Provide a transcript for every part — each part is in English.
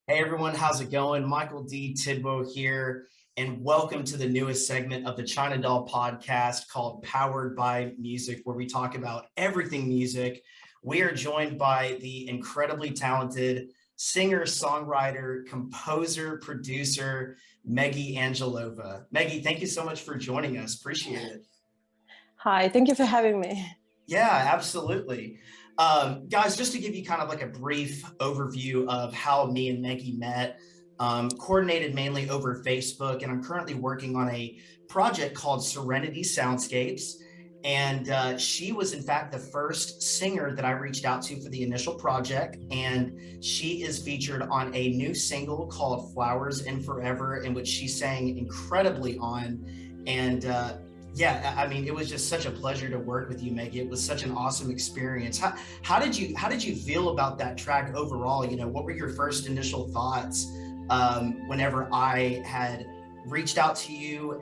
Hey everyone, how's it going? Michael D. Tidwell here, and welcome to the newest segment of the China Doll podcast called Powered by Music, where we talk about everything music. We are joined by the incredibly talented singer, songwriter, composer, producer, Megi Angelova. Megi, thank you so much for joining us. Appreciate it. Hi, thank you for having me. Yeah, absolutely. Guys, just to give you kind of like a brief overview of how me and Megi met, coordinated mainly over Facebook, and I'm currently working on a project called Serenity Soundscapes. And she was, in fact, the first singer that I reached out to for the initial project. And she is featured on a new single called Flowers in Forever, in which she sang incredibly on. And yeah, I mean, it was just such a pleasure to work with you, Megi. It was such an awesome experience. How did you feel about that track overall? You know, what were your first initial thoughts whenever I had reached out to you,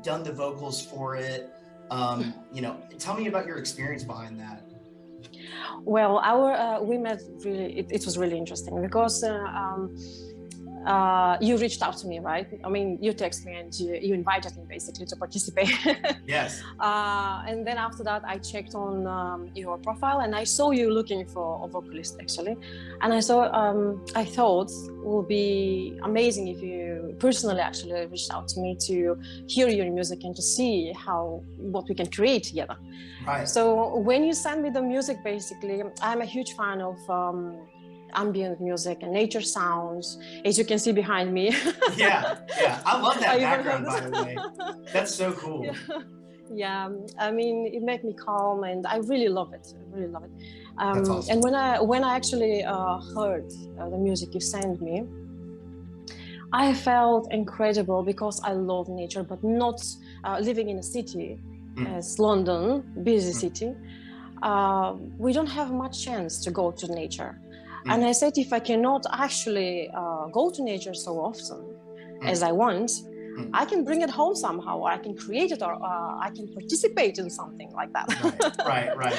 done the vocals for it? Tell me about your experience behind that. Well, our we met really. It was really interesting because you reached out to me, right? I mean, you texted me and you invited me basically to participate. Yes. And then after that, I checked on your profile and I saw you looking for a vocalist actually. And I thought it would be amazing if you personally actually reached out to me to hear your music and to see what we can create together. Right. So when you sent me the music, basically, I'm a huge fan of ambient music and nature sounds, as you can see behind me. Yeah, I love that background, by the way. That's so cool. Yeah, I mean, it made me calm, and I really love it. I really love it. That's awesome. And when I actually heard the music you sent me, I felt incredible because I love nature, but not living in a city as London, busy city. We don't have much chance to go to nature. And I said, if I cannot actually go to nature so often as I want, I can bring it home somehow, or I can create it, or I can participate in something like that. Right.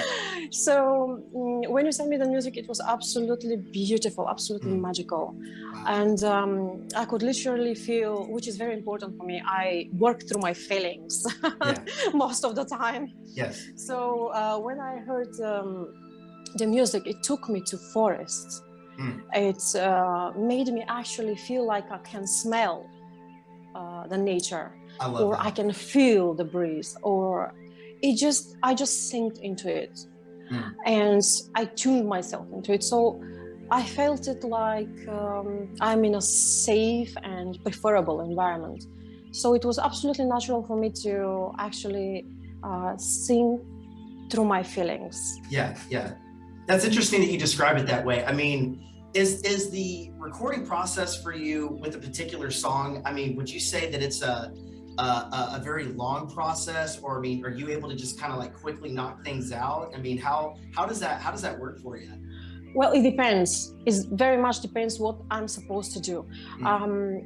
So when you sent me the music, it was absolutely beautiful, absolutely magical. Wow. And I could literally feel, which is very important for me, I work through my feelings most of the time. Yes. So when I heard the music, it took me to forests. It made me actually feel like I can smell the nature, I can feel the breeze, or I just synced into it, and I tuned myself into it. So I felt it like I'm in a safe and preferable environment. So it was absolutely natural for me to actually sing through my feelings. Yeah. That's interesting that you describe it that way. I mean, is the recording process for you with a particular song, I mean, would you say that it's a very long process, or I mean, are you able to just kind of like quickly knock things out? I mean, how does that work for you? Well, it depends. It very much depends what I'm supposed to do.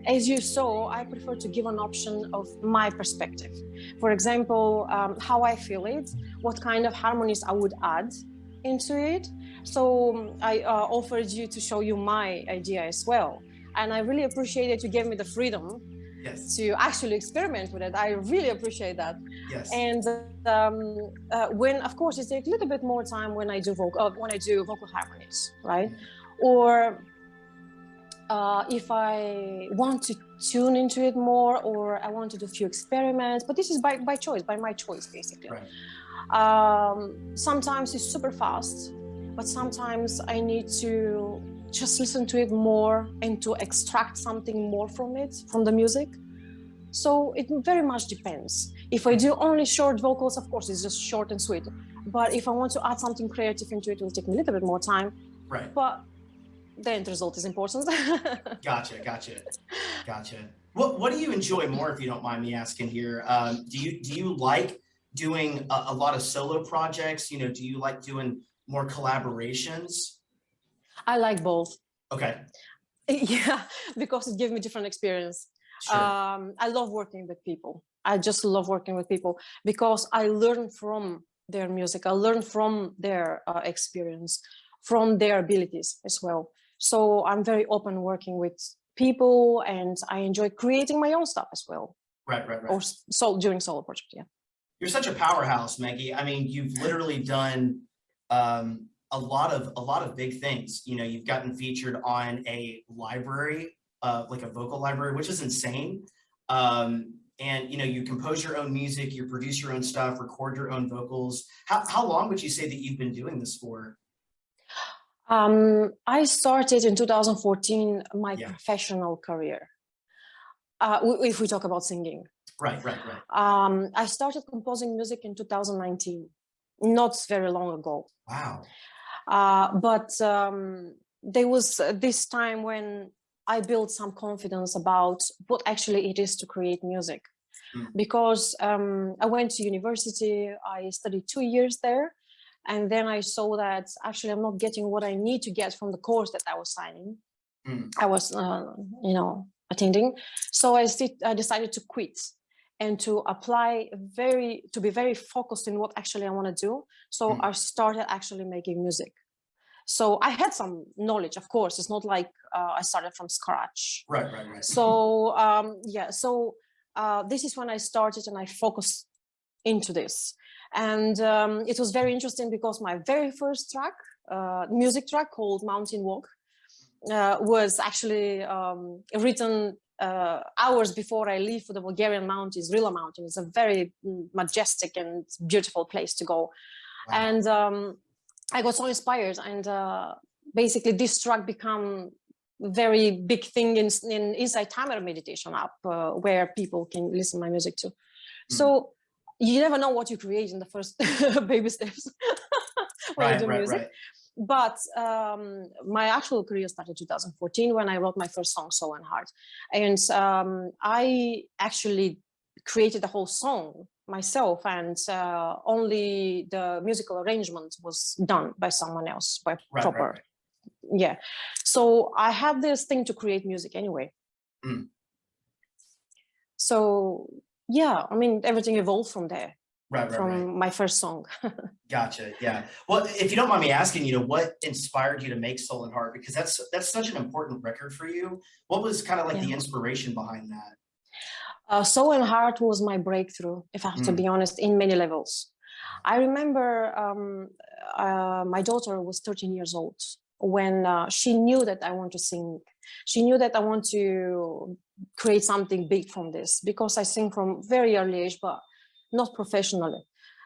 As you saw, I prefer to give an option of my perspective. For example, how I feel it, what kind of harmonies I would add into it. So I offered you to show you my idea as well. And I really appreciate that you gave me the freedom to actually experiment with it. I really appreciate that. Yes. And when, of course, it takes a little bit more time when I do vocal harmonies, right? Or if I want to tune into it more, or I want to do a few experiments, but this is by choice, by my choice, basically. Right. Sometimes it's super fast, but sometimes I need to just listen to it more and to extract something more from it, from the music. So it very much depends. If I do only short vocals, of course, it's just short and sweet. But if I want to add something creative into it, it will take me a little bit more time. Right. But the end result is important. Gotcha. What do you enjoy more, if you don't mind me asking here? Do you like doing a lot of solo projects? You know, do you like doing more collaborations? I like both. Okay. Yeah, because it gave me different experience. Sure. I love working with people. I just love working with people because I learn from their music. I learn from their experience, from their abilities as well. So I'm very open working with people, and I enjoy creating my own stuff as well. Right. Or during solo project, yeah. You're such a powerhouse, Megi. I mean, you've literally done a lot of big things. You know, you've gotten featured on a library, like a vocal library, which is insane. And you know, you compose your own music, you produce your own stuff, record your own vocals. How long would you say that you've been doing this for? I started in 2014 my professional career. If we talk about singing. Right. I started composing music in 2019, not very long ago. Wow. But there was this time when I built some confidence about what actually it is to create music. Because I went to university, I studied 2 years there, and then I saw that actually I'm not getting what I need to get from the course that I was signing. I was, you know, attending. So I decided to quit and to apply to be very focused in what actually I want to do. So I started actually making music. So I had some knowledge, of course. It's not like I started from scratch. Right. So this is when I started and I focused into this. And it was very interesting because my very first track, music track called Mountain Walk, was actually written hours before I leave for the Bulgarian mountains, Rila Mountain. It's a very majestic and beautiful place to go. Wow. And I got so inspired, and basically this track became a very big thing in inside timer meditation app where people can listen to my music too. So you never know what you create in the first baby steps when you do music. Right. But my actual career started in 2014 when I wrote my first song, Soul and Heart. And I actually created the whole song myself, and only the musical arrangement was done by someone else, by proper. Right. Yeah. So I had this thing to create music anyway. So yeah, I mean, everything evolved from there. From my first song. Gotcha. Yeah. Well, if you don't mind me asking, you know, what inspired you to make Soul and Heart? Because that's such an important record for you. What was kind of like the inspiration behind that? Soul and Heart was my breakthrough, if I have to be honest, in many levels. I remember my daughter was 13 years old when she knew that I want to sing. She knew that I want to create something big from this, because I sing from very early age, but not professionally.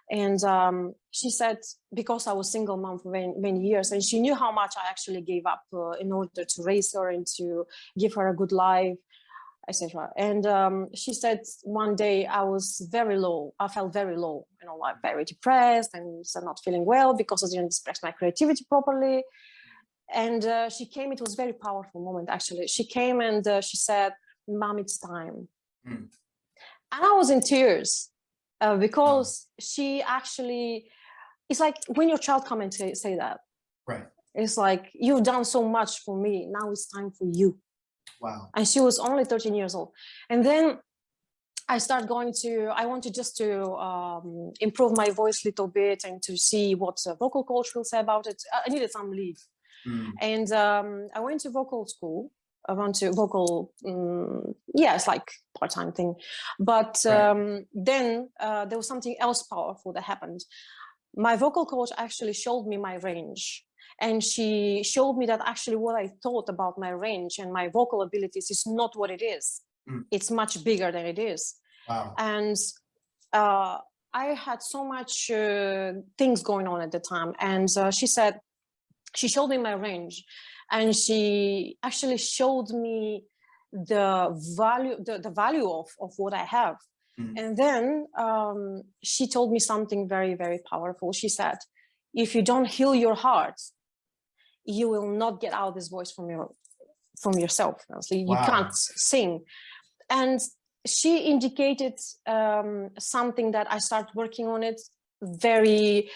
And she said, because I was single mom for many years, and she knew how much I actually gave up in order to raise her and to give her a good life, etc. And she said one day I was very low. I felt very low, you know, like very depressed and not feeling well because I didn't express my creativity properly. And she came, it was a very powerful moment, actually. She came and she said, "Mom, it's time." And I was in tears. Because she actually, it's like when your child come and say that, right? It's like, you've done so much for me, now it's time for you. Wow. And she was only 13 years old. And then I wanted just to improve my voice a little bit and to see what vocal coach will say about it. I needed some lead. And I went to vocal school. I went to vocal, it's like part-time thing. But then there was something else powerful that happened. My vocal coach actually showed me my range. And she showed me that actually what I thought about my range and my vocal abilities is not what it is. It's much bigger than it is. Wow. And I had so much things going on at the time. And she showed me my range. And she actually showed me the value of what I have. And then she told me something very, very powerful. She said, if you don't heal your heart, you will not get out this voice from yourself. So you can't sing. And she indicated something that I started working on it very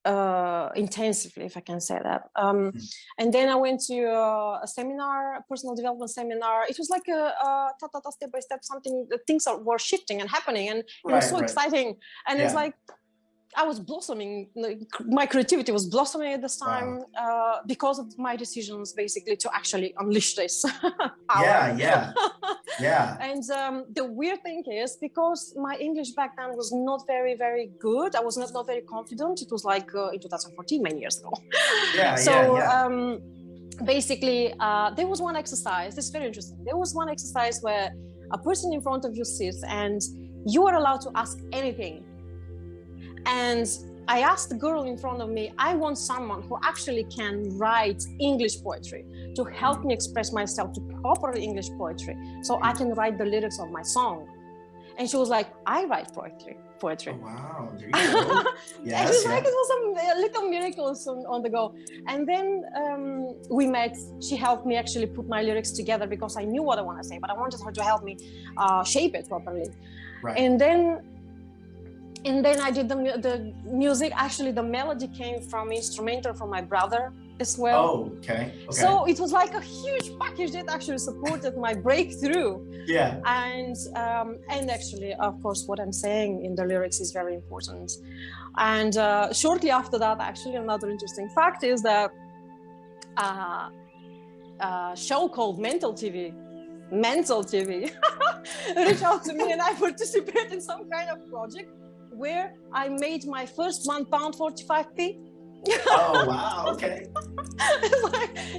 intensively, if I can say that. And then I went to a seminar, a personal development seminar. It was like a step by step, something, things were shifting and happening, and it was so exciting. And it's like, I was blossoming, my creativity was blossoming at this time. Wow. Because of my decisions, basically, to actually unleash this power. Yeah. And the weird thing is, because my English back then was not very, very good, I was not very confident. It was like in 2014, many years ago. Basically, there was one exercise, this is very interesting. There was one exercise where a person in front of you sits and you are allowed to ask anything. And I asked the girl in front of me, I want someone who actually can write English poetry to help me express myself to proper English poetry, so I can write the lyrics of my song. And she was like, I write poetry. Oh, wow, there you go. Yes, and she's like, it was a little miracles on the go. And then we met. She helped me actually put my lyrics together, because I knew what I want to say, but I wanted her to help me shape it properly. Right. And then I did the music. Actually, the melody came from instrumental from my brother as well. Oh, okay. So it was like a huge package that actually supported my breakthrough. Yeah. And actually, of course, what I'm saying in the lyrics is very important. And shortly after that, actually, another interesting fact is that a show called Mental TV reached out to me, and I participated in some kind of project where I made my first £1.45. Oh, wow, okay.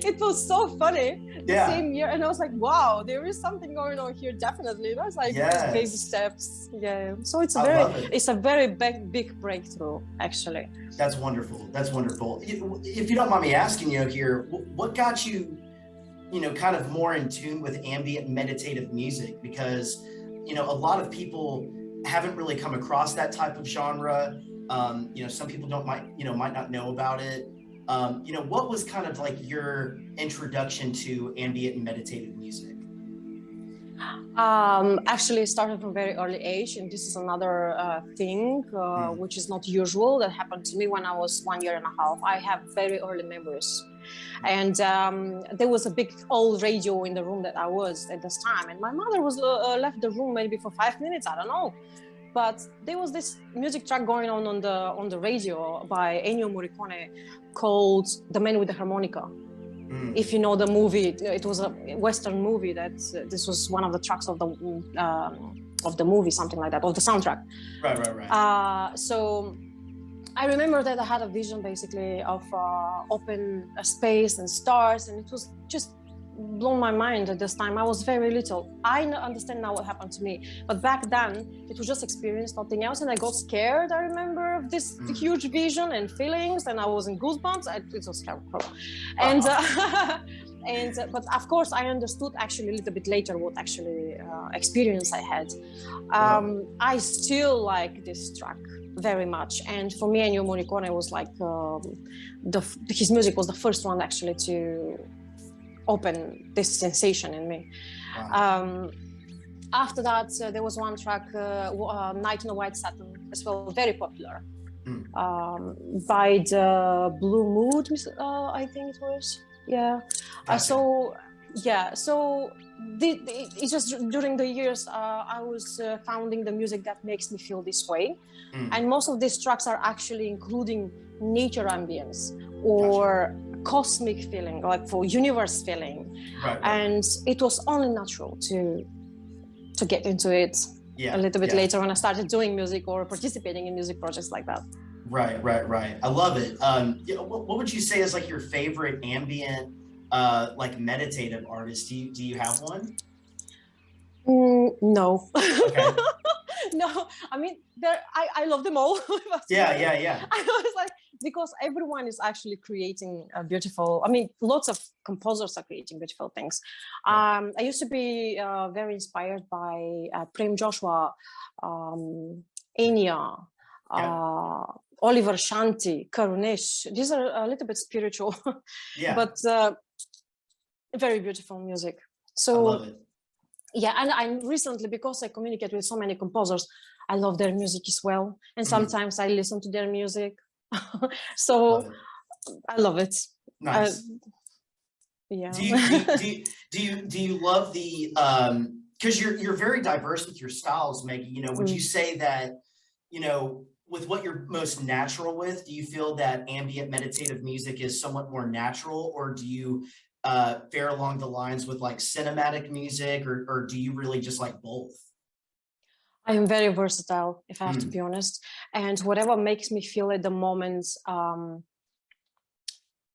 It was so funny the Yeah. same year, and I was like, wow, there is something going on here, definitely. That's like baby steps. Yeah, so it's a very big breakthrough, actually. That's wonderful. That's wonderful. If you don't mind me asking, here, what got you, kind of more in tune with ambient meditative music? Because, a lot of people haven't really come across that type of genre. Some people might not know about it. What was kind of like your introduction to ambient and meditative music? Actually, it started from a very early age, and this is another thing which is not usual. That happened to me when I was 1.5 years. I have very early memories, and there was a big old radio in the room that I was at this time, and my mother was left the room maybe for 5 minutes, I don't know. But there was this music track going on the radio by Ennio Morricone called "The Man with the Harmonica." If you know the movie, it was a Western movie. This was one of the tracks of the movie, something like that, of the soundtrack. Right. So I remember that I had a vision basically of open space and stars, and it was just blown my mind at this time. I was very little. I understand now what happened to me, but back then it was just experience, nothing else, and I got scared. I remember of this huge vision and feelings, and I was in goosebumps. It was terrible. And but of course I understood actually a little bit later what actually experience I had. I still like this track very much, and for me Ennio Morricone was like his music was the first one actually to open this sensation in me. Wow. After that, there was one track, Night in a White Satin, as well, very popular, by the Blue Mood, I think it was. Yeah. So it's just during the years I was founding the music that makes me feel this way, and most of these tracks are actually including nature ambience or cosmic feeling, like for universe feeling. Right. And it was only natural to get into it a little bit later when I started doing music or participating in music projects like that. Right. I love it. What would you say is like your favorite ambient like meditative artist? Do you have one? No. Okay. No, I mean, I love them all. Yeah. I was like, because everyone is actually creating a beautiful, I mean, lots of composers are creating beautiful things. I used to be very inspired by Prem Joshua, Enya, Oliver Shanti, Karunesh. These are a little bit spiritual, but very beautiful music. So I love it. Yeah, and I recently, because I communicate with so many composers, I love their music as well. And sometimes I listen to their music. So I love it. Nice. Yeah. Do you love the because you're very diverse with your styles, Megi? Would you say that with what you're most natural with, do you feel that ambient meditative music is somewhat more natural, or do you fare along the lines with like cinematic music, or do you really just like both? I am very versatile, if I have to be honest. And whatever makes me feel at the moment,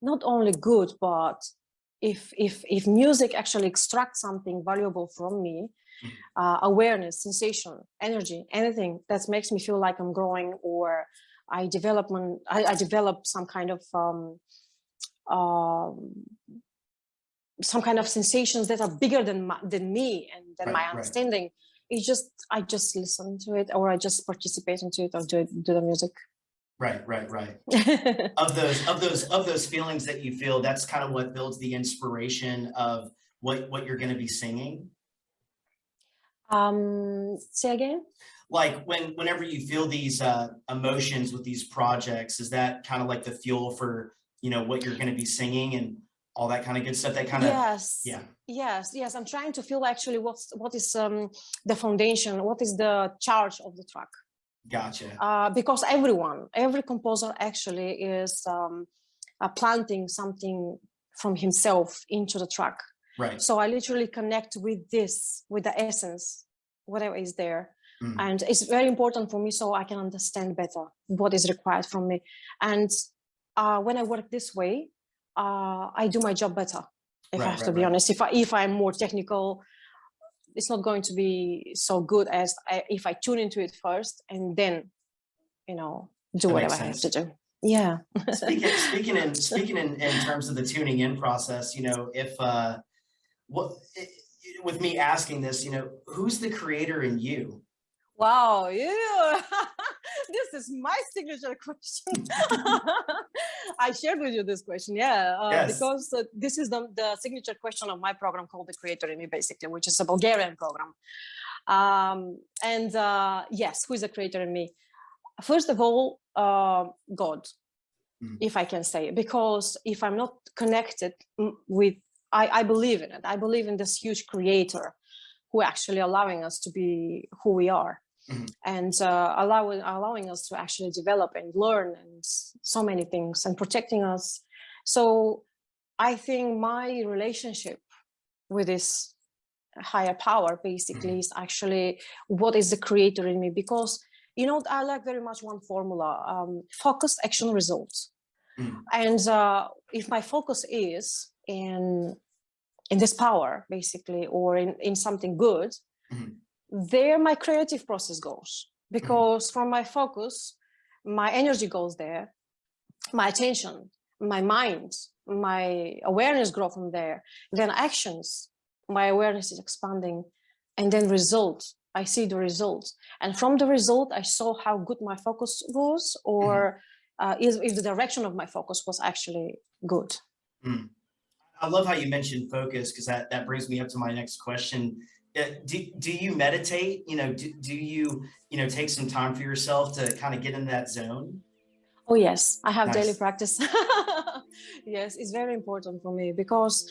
not only good, but if music actually extracts something valuable from me, awareness, sensation, energy, anything that makes me feel like I'm growing, or I develop some kind of sensations that are bigger than me and than my understanding. I just listen to it, or I just participate into it, or do the music. Right. Of those feelings that you feel, that's kind of what builds the inspiration of what you're going to be singing. Say again? Like whenever you feel these emotions with these projects, is that kind of like the fuel for, you know, what you're going to be singing and all that kind of good stuff? That kind of, yes. I'm trying to feel actually what is the foundation, what is the charge of the track. Gotcha. Because every composer actually is planting something from himself into the track. Right. So I literally connect with the essence, whatever is there. And it's very important for me, so I can understand better what is required from me. And when I work this way, I do my job better, if I have to be honest. If I'm more technical, it's not going to be so good as if I tune into it first and then, you know, do whatever I have to do. Yeah. Speaking in terms of the tuning in process, you know, with me asking this, you know, who's the creator in you? Wow, yeah. This is my signature question. I shared with you this question, because this is the signature question of my program called The Creator in Me, basically, which is a Bulgarian program. Yes, who is the creator in me? First of all, God, if I can say, because if I'm not connected with, I believe in it. I believe in this huge creator who actually allowing us to be who we are. And allowing us to actually develop and learn and so many things, and protecting us. So I think my relationship with this higher power basically is actually what is the creator in me, because, you know, I like very much one formula, focus, action, results. And if my focus is in this power basically, or in something good, there my creative process goes, because from my focus my energy goes there, my attention, my mind, my awareness grow from there. Then actions, my awareness is expanding, and then result, I see the result, and from the result I saw how good my focus was, or if the direction of my focus was actually good. I love how you mentioned focus, because that brings me up to my next question. Do you meditate? You know, do you, you know, take some time for yourself to kind of get in that zone? Oh yes, I have daily practice. Yes, it's very important for me, because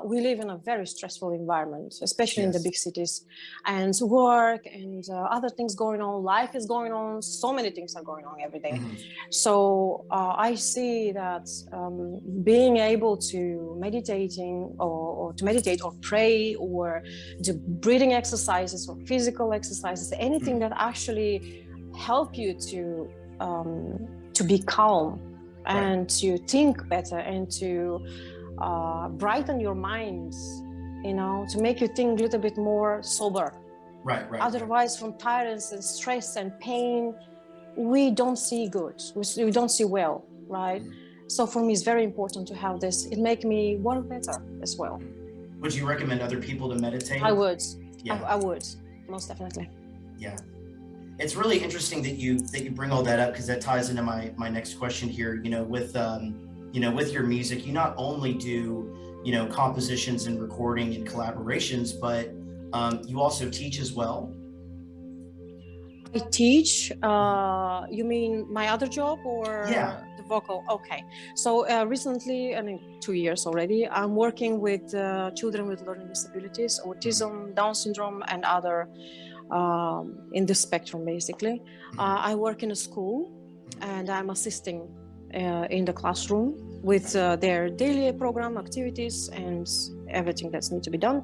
we live in a very stressful environment, especially in the big cities, and work and other things going on, life is going on, so many things are going on every day. So I see that being able to meditating or to meditate or pray or do breathing exercises or physical exercises, anything that actually help you to be calm and to think better and to brighten your minds, you know, to make you think a little bit more sober. Otherwise, from tiredness and stress and pain, we don't see good. We don't see well, right? So for me, it's very important to have this. It makes me work better as well. Would you recommend other people to meditate? I would. I would, most definitely. Yeah. It's really interesting that you bring all that up, because that ties into my next question here. You know, with your music, you not only do, you know, compositions and recording and collaborations, but you also teach as well. I teach. You mean my other job, or the vocal? Okay. So recently, I mean 2 years already, I'm working with children with learning disabilities, autism, Down syndrome, and other in the spectrum, basically. I work in a school, and I'm assisting in the classroom with their daily program activities and everything that's need to be done.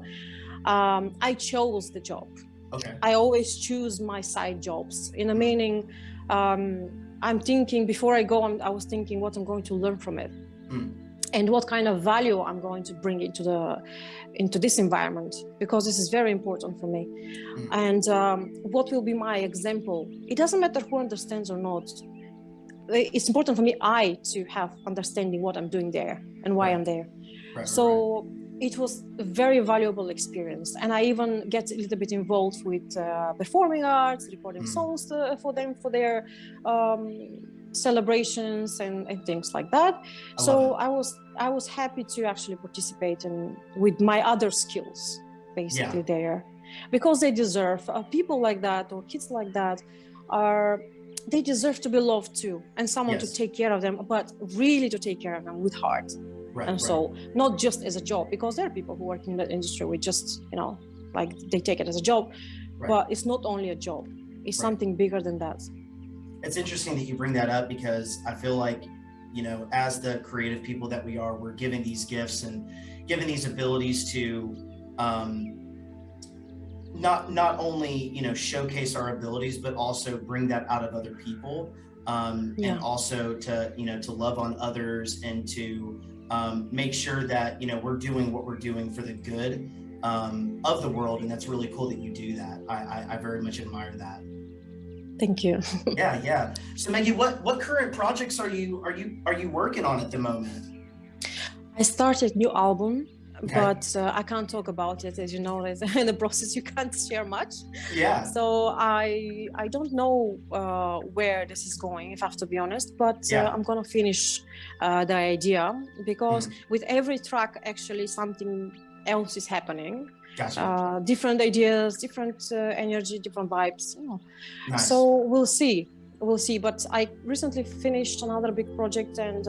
I chose the job. Okay. I always choose my side jobs, in a meaning, I'm thinking before I go, I was thinking what I'm going to learn from it, and what kind of value I'm going to bring into this environment, because this is very important for me. And what will be my example? It doesn't matter who understands or not. It's important for me, to have understanding what I'm doing there and why I'm there. So it was a very valuable experience, and I even get a little bit involved with performing arts, recording songs for them for their celebrations and things like that. So I was happy to actually participate with my other skills, basically there, because they deserve people like that, or kids like that they deserve to be loved too, and someone to take care of them, but really to take care of them with heart. So not just as a job, because there are people who work in that industry with just, like they take it as a job, but it's not only a job, it's something bigger than that. It's interesting that you bring that up, because I feel like, as the creative people that we are, we're given these gifts and given these abilities to not only, showcase our abilities, but also bring that out of other people, and also to love on others, and to make sure that, we're doing what we're doing for the good of the world. And that's really cool that you do that. I very much admire that. Thank you. Yeah. So Megi, what current projects are you working on at the moment? I started new album, but I can't talk about it. As you know, in the process, you can't share much. Yeah. So I don't know where this is going, if I have to be honest, but I'm going to finish the idea, because with every track, actually something else is happening. Gotcha. Different ideas, different energy, different vibes. Nice. So we'll see. But I recently finished another big project, and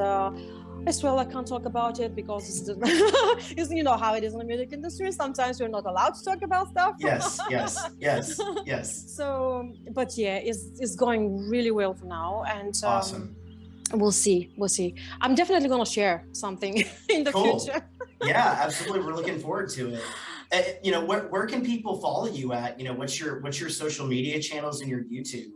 as well, I can't talk about it because it's you know how it is in the music industry. Sometimes we're not allowed to talk about stuff. Yes. So, but yeah, it's going really well for now, and awesome. We'll see. I'm definitely gonna share something in the future. Yeah, absolutely. We're looking forward to it. Where can people follow you at? What's your social media channels and your YouTube?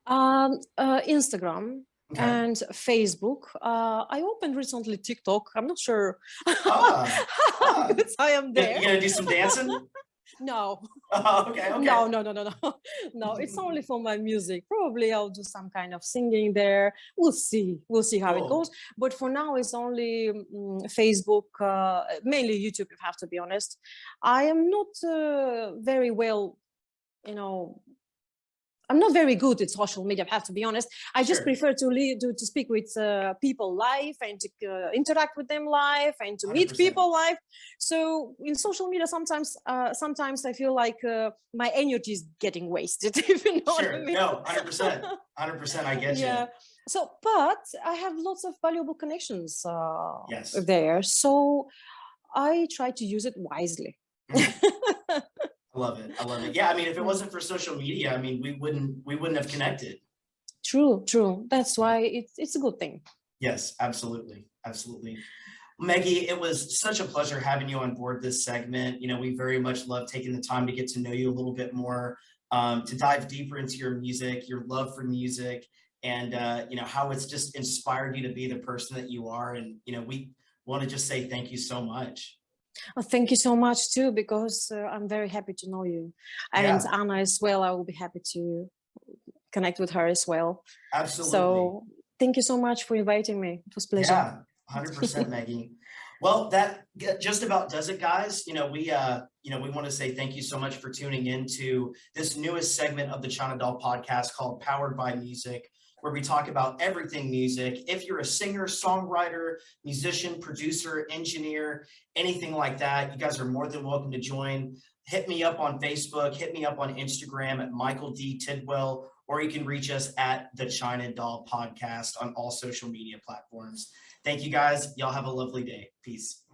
Instagram. Okay. And Facebook. I opened recently TikTok. I'm not sure how good I am there. You gonna do some dancing? No. Okay. No, it's only for my music. Probably I'll do some kind of singing there. We'll see how it goes. But for now, it's only Facebook, mainly YouTube, if I have to be honest. I am not very well, I'm not very good at social media, I have to be honest. I just prefer to speak with people live, and to interact with them live, and to 100%. Meet people live. So in social media, sometimes I feel like my energy is getting wasted, if you know what I mean. No, 100%, I get you. So, but I have lots of valuable connections there. So I try to use it wisely. I love it. Yeah, I mean, if it wasn't for social media, I mean, we wouldn't have connected. True. That's why it's a good thing. Yes, absolutely. Megi, it was such a pleasure having you on board this segment. We very much love taking the time to get to know you a little bit more, to dive deeper into your music, your love for music, and how it's just inspired you to be the person that you are. And we want to just say thank you so much. Well, thank you so much too, because I'm very happy to know you, and Anna as well. I will be happy to connect with her as well. Absolutely. So thank you so much for inviting me. It was a pleasure. Yeah, 100%, Megi. Well, that just about does it, guys. We want to say thank you so much for tuning in to this newest segment of the China Doll podcast called Powered by Music, where we talk about everything music. If you're a singer, songwriter, musician, producer, engineer, anything like that, you guys are more than welcome to join. Hit me up on Facebook, hit me up on Instagram at Michael D. Tidwell, or you can reach us at the China Doll Podcast on all social media platforms. Thank you guys. Y'all have a lovely day. Peace.